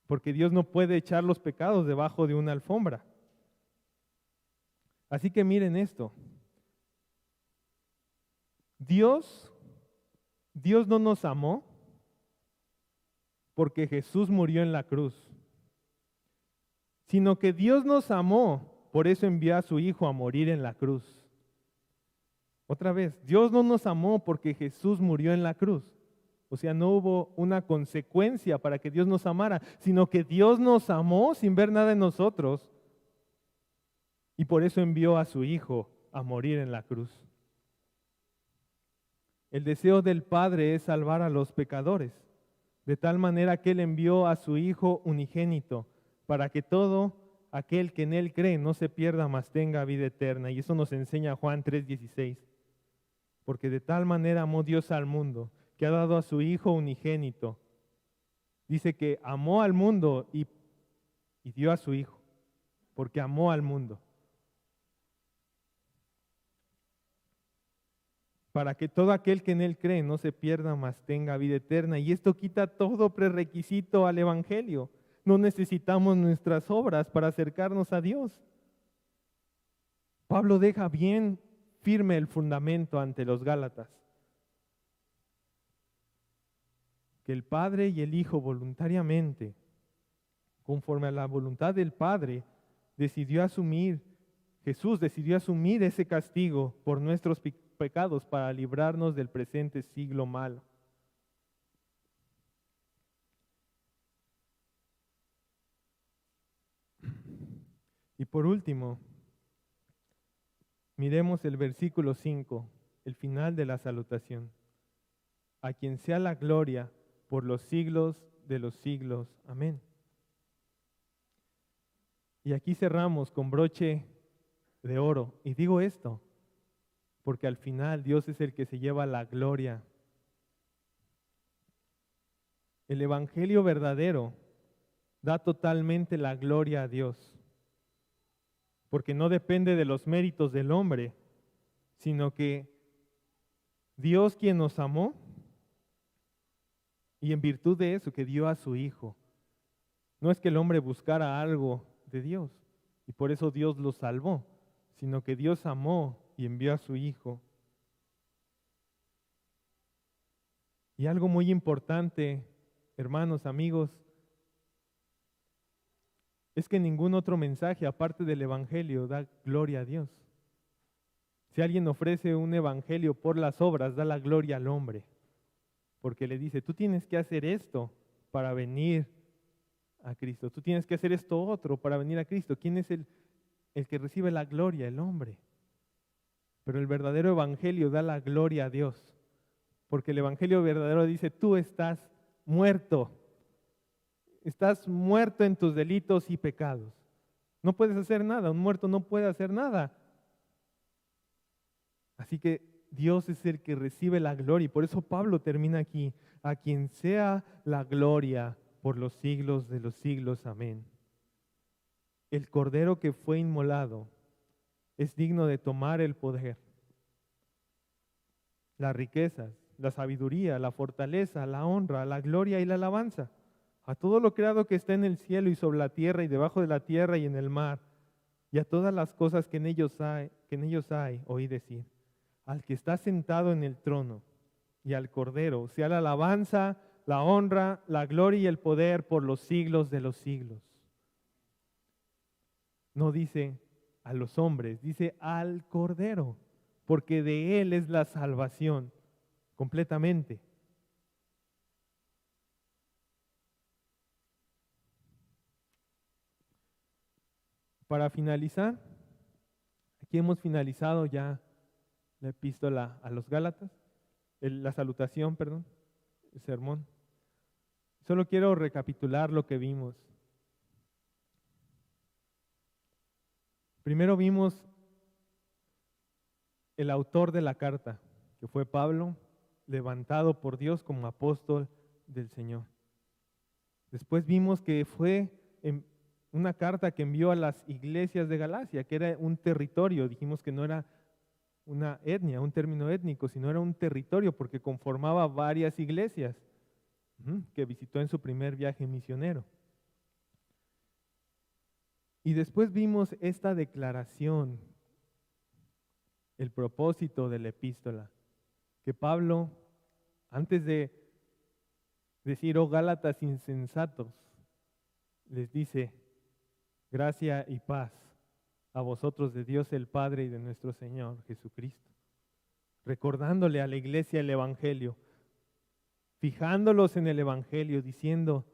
porque Dios no puede echar los pecados debajo de una alfombra. Así que miren esto. Dios no nos amó porque Jesús murió en la cruz, sino que Dios nos amó, por eso envió a su Hijo a morir en la cruz. Otra vez, Dios no nos amó porque Jesús murió en la cruz. O sea, no hubo una consecuencia para que Dios nos amara, sino que Dios nos amó sin ver nada en nosotros y por eso envió a su Hijo a morir en la cruz. El deseo del Padre es salvar a los pecadores, de tal manera que Él envió a su Hijo unigénito, para que todo aquel que en Él cree no se pierda, mas tenga vida eterna. Y eso nos enseña Juan 3:16. Porque de tal manera amó Dios al mundo, que ha dado a su Hijo unigénito. Dice que amó al mundo y dio a su Hijo, porque amó al mundo. Para que todo aquel que en Él cree no se pierda, mas tenga vida eterna. Y esto quita todo prerequisito al Evangelio. No necesitamos nuestras obras para acercarnos a Dios. Pablo deja bien firme el fundamento ante los Gálatas. Que el Padre y el Hijo voluntariamente, conforme a la voluntad del Padre, Jesús decidió asumir ese castigo por nuestros pecados para librarnos del presente siglo malo. Y por último, miremos el versículo 5, el final de la salutación. A quien sea la gloria por los siglos de los siglos. Amén. Y aquí cerramos con broche de oro. Y digo esto porque al final Dios es el que se lleva la gloria. El Evangelio verdadero da totalmente la gloria a Dios, porque no depende de los méritos del hombre, sino que Dios, quien nos amó, y en virtud de eso que dio a su Hijo. No es que el hombre buscara algo de Dios y por eso Dios lo salvó, sino que Dios amó y envió a su Hijo. Y algo muy importante, hermanos, amigos, es que ningún otro mensaje aparte del Evangelio da gloria a Dios. Si alguien ofrece un evangelio por las obras, da la gloria al hombre, porque le dice, tú tienes que hacer esto para venir a Cristo. Tú tienes que hacer esto otro para venir a Cristo. ¿Quién es el que recibe la gloria? El hombre. Pero el verdadero evangelio da la gloria a Dios. Porque el evangelio verdadero dice, tú estás muerto. Estás muerto en tus delitos y pecados. No puedes hacer nada. Un muerto no puede hacer nada. Así que Dios es el que recibe la gloria. Y por eso Pablo termina aquí. A quien sea la gloria por los siglos de los siglos. Amén. El cordero que fue inmolado es digno de tomar el poder, las riquezas, la sabiduría, la fortaleza, la honra, la gloria y la alabanza. A todo lo creado que está en el cielo y sobre la tierra y debajo de la tierra y en el mar, y a todas las cosas que en ellos hay, oí decir, al que está sentado en el trono y al Cordero, sea la alabanza, la honra, la gloria y el poder por los siglos de los siglos. No dice a los hombres, dice al Cordero, porque de Él es la salvación completamente. Para finalizar, aquí hemos finalizado ya la epístola a los Gálatas, la salutación, perdón, el sermón. Solo quiero recapitular lo que vimos. Primero vimos el autor de la carta, que fue Pablo, levantado por Dios como apóstol del Señor. Después vimos que fue una carta que envió a las iglesias de Galacia, que era un territorio. Dijimos que no era una etnia, un término étnico, sino era un territorio porque conformaba varias iglesias que visitó en su primer viaje misionero. Y después vimos esta declaración, el propósito de la epístola, que Pablo, antes de decir, oh Gálatas insensatos, les dice, gracia y paz a vosotros de Dios el Padre y de nuestro Señor Jesucristo. Recordándole a la iglesia el Evangelio, fijándolos en el Evangelio, diciendo,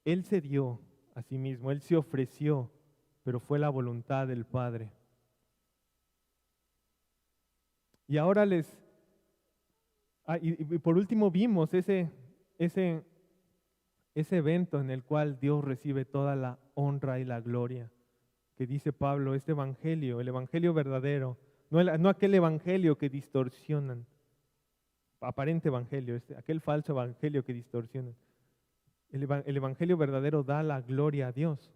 Él se dio a sí mismo, Él se ofreció, pero fue la voluntad del Padre. Y ahora y por último vimos ese evento en el cual Dios recibe toda la honra y la gloria, que dice Pablo, este evangelio, el evangelio verdadero, no aquel evangelio que distorsionan, aparente evangelio, aquel falso evangelio que distorsionan. El evangelio verdadero da la gloria a Dios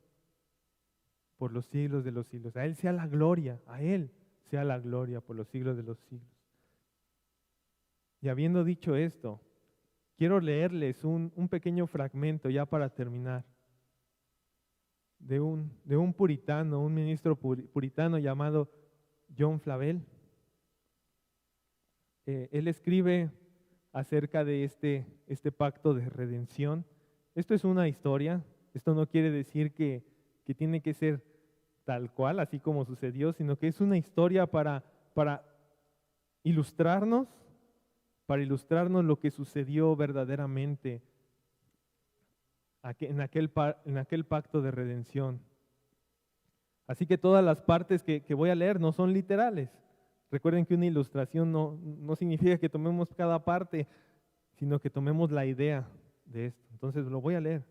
por los siglos de los siglos. A Él sea la gloria, a Él sea la gloria por los siglos de los siglos. Y habiendo dicho esto, quiero leerles un pequeño fragmento ya para terminar, de un puritano, un ministro puritano llamado John Flavel. Él escribe acerca de este pacto de redención. Esto es una historia, esto no quiere decir que tiene que ser tal cual, así como sucedió, sino que es una historia para ilustrarnos lo que sucedió verdaderamente en aquel pacto de redención. Así que todas las partes que voy a leer no son literales. Recuerden que una ilustración no significa que tomemos cada parte, sino que tomemos la idea de esto. Entonces lo voy a leer.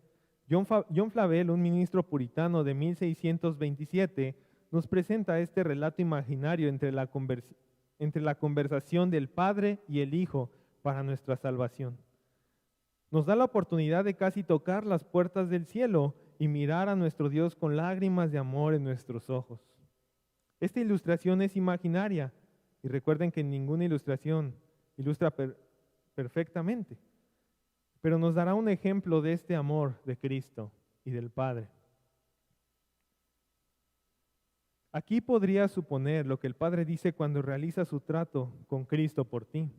John Flavel, un ministro puritano de 1627, nos presenta este relato imaginario entre la conversación del Padre y el Hijo para nuestra salvación. Nos da la oportunidad de casi tocar las puertas del cielo y mirar a nuestro Dios con lágrimas de amor en nuestros ojos. Esta ilustración es imaginaria y recuerden que ninguna ilustración ilustra perfectamente, pero nos dará un ejemplo de este amor de Cristo y del Padre. Aquí podría suponer lo que el Padre dice cuando realiza su trato con Cristo por ti.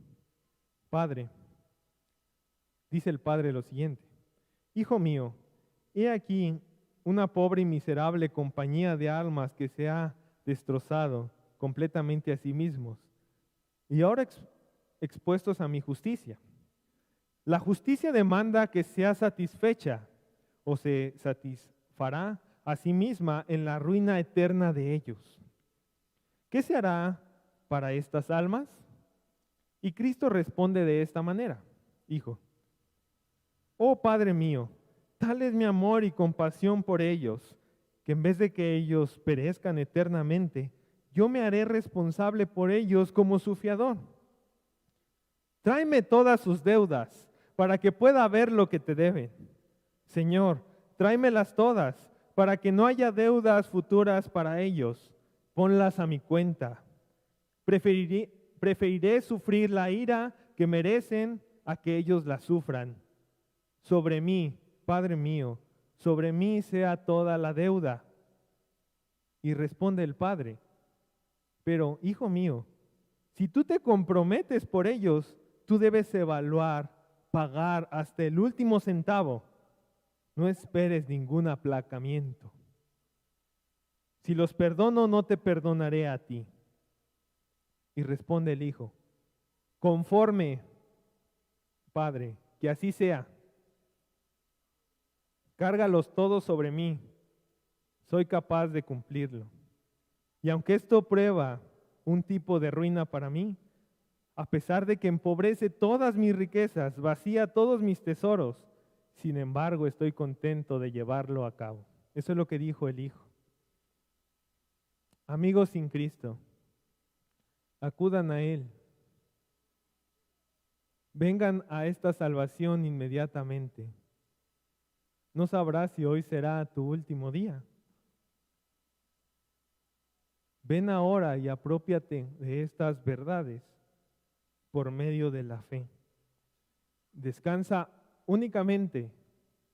Padre, dice el Padre lo siguiente: Hijo mío, he aquí una pobre y miserable compañía de almas que se ha destrozado completamente a sí mismos y ahora expuestos a mi justicia. La justicia demanda que sea satisfecha, o se satisfará a sí misma en la ruina eterna de ellos. ¿Qué se hará para estas almas? Y Cristo responde de esta manera: Hijo, oh Padre mío, tal es mi amor y compasión por ellos, que en vez de que ellos perezcan eternamente, yo me haré responsable por ellos como su fiador. Tráeme todas sus deudas para que pueda ver lo que te deben. Señor, tráemelas todas para que no haya deudas futuras para ellos. Ponlas a mi cuenta. Preferiré sufrir la ira que merecen a que ellos la sufran. Sobre mí, Padre mío, sobre mí sea toda la deuda. Y responde el Padre: pero, hijo mío, si tú te comprometes por ellos, tú debes evaluar, pagar hasta el último centavo. No esperes ningún aplacamiento. Si los perdono, no te perdonaré a ti. Y responde el hijo: conforme, Padre, que así sea. Cárgalos todos sobre mí. Soy capaz de cumplirlo. Y aunque esto prueba un tipo de ruina para mí, a pesar de que empobrece todas mis riquezas, vacía todos mis tesoros, sin embargo estoy contento de llevarlo a cabo. Eso es lo que dijo el hijo. Amigos sin Cristo, acudan a Él. Vengan a esta salvación inmediatamente. No sabrás si hoy será tu último día. Ven ahora y aprópiate de estas verdades por medio de la fe. Descansa únicamente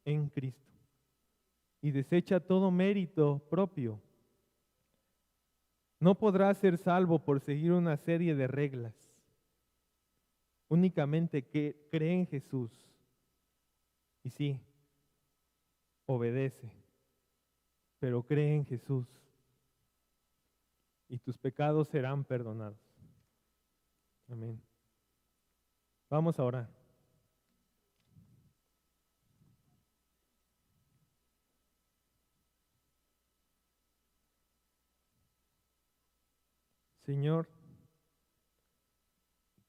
en Cristo y desecha todo mérito propio. No podrás ser salvo por seguir una serie de reglas. Únicamente que cree en Jesús y sí, obedece, pero cree en Jesús y tus pecados serán perdonados. Amén. Vamos a orar. Señor,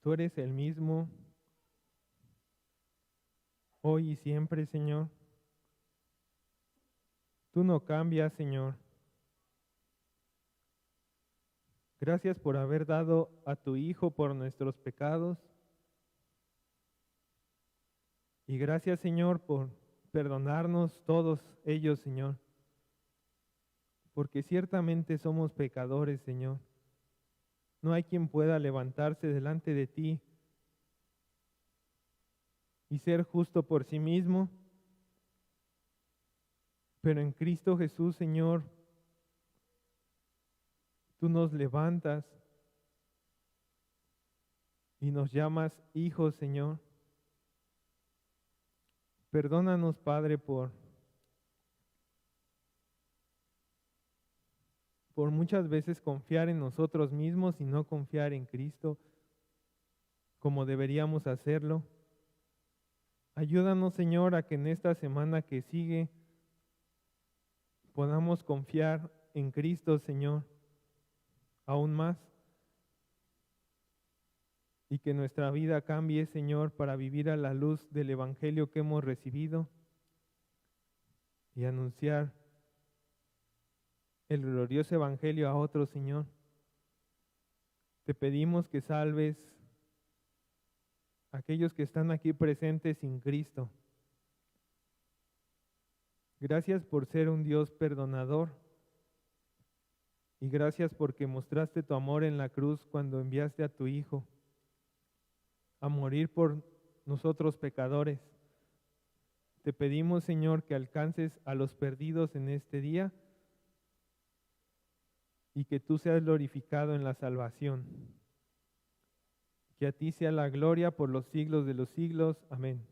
tú eres el mismo hoy y siempre, Señor. Tú no cambias, Señor. Gracias por haber dado a tu Hijo por nuestros pecados. Y gracias, Señor, por perdonarnos todos ellos, Señor. Porque ciertamente somos pecadores, Señor. No hay quien pueda levantarse delante de ti y ser justo por sí mismo. Pero en Cristo Jesús, Señor, tú nos levantas y nos llamas hijos, Señor. Perdónanos, Padre, por muchas veces confiar en nosotros mismos y no confiar en Cristo como deberíamos hacerlo. Ayúdanos, Señor, a que en esta semana que sigue podamos confiar en Cristo, Señor, aún más. Y que nuestra vida cambie, Señor, para vivir a la luz del Evangelio que hemos recibido y anunciar el glorioso Evangelio a otros, Señor. Te pedimos que salves a aquellos que están aquí presentes sin Cristo. Gracias por ser un Dios perdonador y gracias porque mostraste tu amor en la cruz cuando enviaste a tu Hijo a morir por nosotros pecadores. Te pedimos, Señor, que alcances a los perdidos en este día y que tú seas glorificado en la salvación. Que a ti sea la gloria por los siglos de los siglos. Amén.